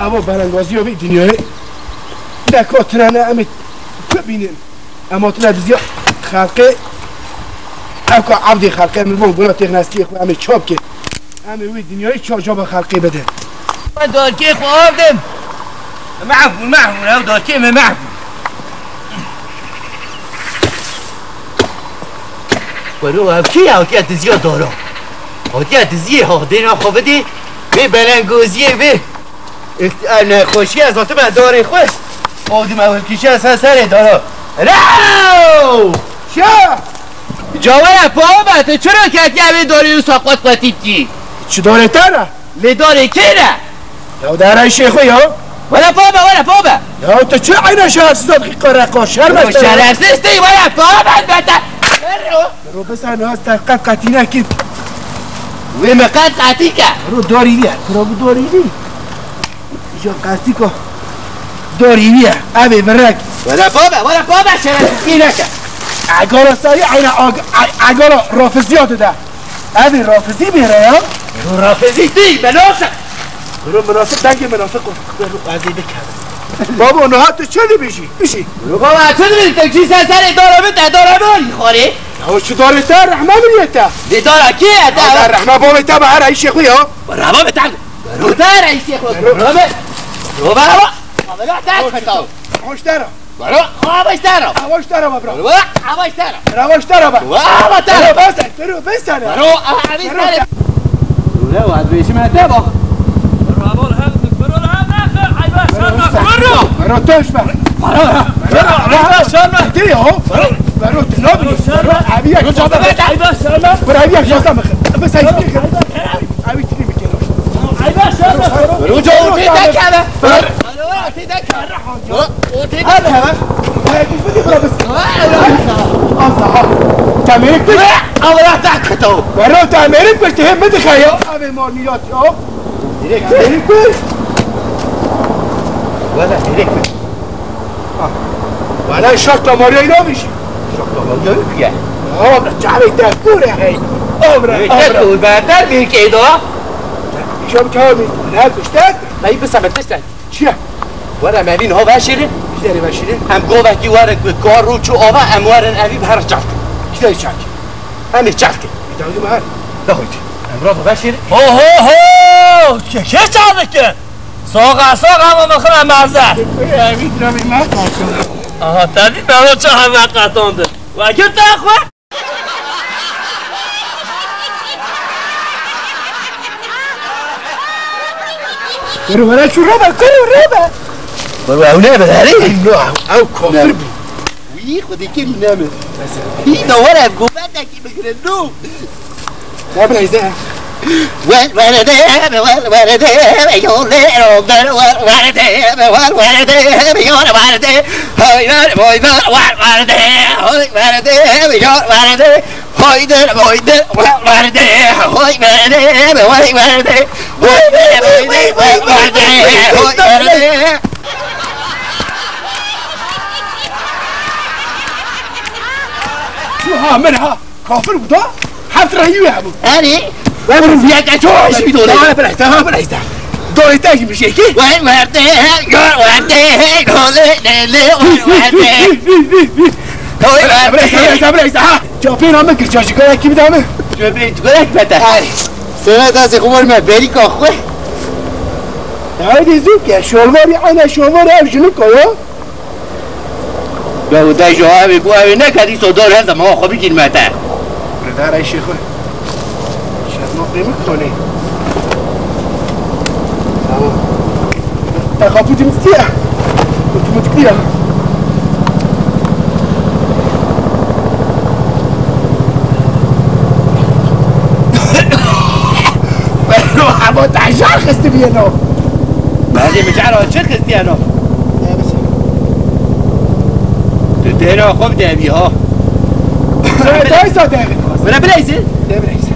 اما برنگازی ها بی دنیای دکاترانه امی ببینین اما تو ندزیا خلقه اوکا عبدی خلقه مرمون گونا تغنستی خو امی چاب که امی وی دنیای چاجاب خلقه بده من دارکی خو آردم معفون او دارکی من معفون برو او کی اوکی اتزیا دارا اوکی اتزیه ها دینا خو بدی به برنگازیه به انا خوشی از آتو من داره خوش آدم اول کشی از سر دارا راو شا جاوه پا تو چرا کتی همه داری رو ساقات قطید کی؟ چی داره تره؟ لداره که نه؟ یا داره شیخوی ها؟ ولا پا با یا تو چه عینه شهرسزاد خیقا رقا شرمش داره؟ شهرسزدی ولا پا بتا رو بسن هاست تحقیق قطی نکید وی مقد قطی که؟ رو داری بیا کرابو داری بیا یا قطی که داری بیا اوی برک ولا پا شهرسزدی نکه اگارا سایی عینه اگارا رافزیات ده اوی رافزی بیره یا؟ رافزی دی مناسب برو مناسب دنگ مناسب کن برو قضی بکرد بابا نها تو چلی بیشی برو بابا چه دارید تکچی سر دارمه خوری؟ او چه داره تا رحمه بریتا دارا کیه تا رحمه بابا تا به هر ایشی خوی ها برو بابا برو تا رئیسی خوی برو بابا آوش دارم برو آواش دارم بابا آواش دارم برو بسن برو باید بیشی مهده با برو توش دیگه ها برو تنابی برو عبیه برو عبیه جازم بس هایی دیگه عبی تینی میکنه برو جا اوتی دکمه برو تعمیرک بش اولا دکتو برو تعمیرک بش تهم بده خیا اوه مارمیاتی ها تعمیرک بش ولا دیرک بش ولی شاکلا ماریا اینا میشی شکل مالیایی کیه آبرا جعبه دکوره هی آبرا تو بردر بیر که ایدا شام کامی نه کشتک لا بسمت بستن چیه ورا مبین ها بشیره بیداری بشیره هم گوه ورن به کار رو چو آوا هم ورن اوی به هر جفت بیداری چاک همه جفت بیداری مهر نهایدی امراض بشیره هو که چنده که ساق همه بخورم مرزد میتونم این مرد کنم آها تدید برای چه همه قطانده و اگه تخواه برو برای چون ربا برو اونه بداری نه او کافر بود وی خودی که نمه این دواره گوبت نکی بگیره نو نه بلایزه ورده بیونه روبر ورده بیونه ورده هایدر بایدر ورده ورده بیون ورده هایدر بایدر ورده های ورده بای ورده ورده ورده شو ها منها کافر بود ها حفظ رهیوه بود اری برو بیاد چوش میدونه ها بلایزه دوره تاکی میشه کی ورده گله بلایزه ها جابین هم بکر چاشی کنه کی بدامه جابین تو کنه بده سنه دست خوبار من بری که خواه هایدی زوکه شلواری عینه شلواری افجنو کیا به اون جواب بگو اوی نکردی صدار هستم ها خوبی گیر مته بردار ای شیخوی شاید ما قیمه کنی تخافوتی مستیه اوتوماتیکیه برو هوا تحجار خسته بیانو بعدی مجعر چه خستی انا تو دینا خوب دوی ها دای ساعت بلا بلیزه ده بلیزه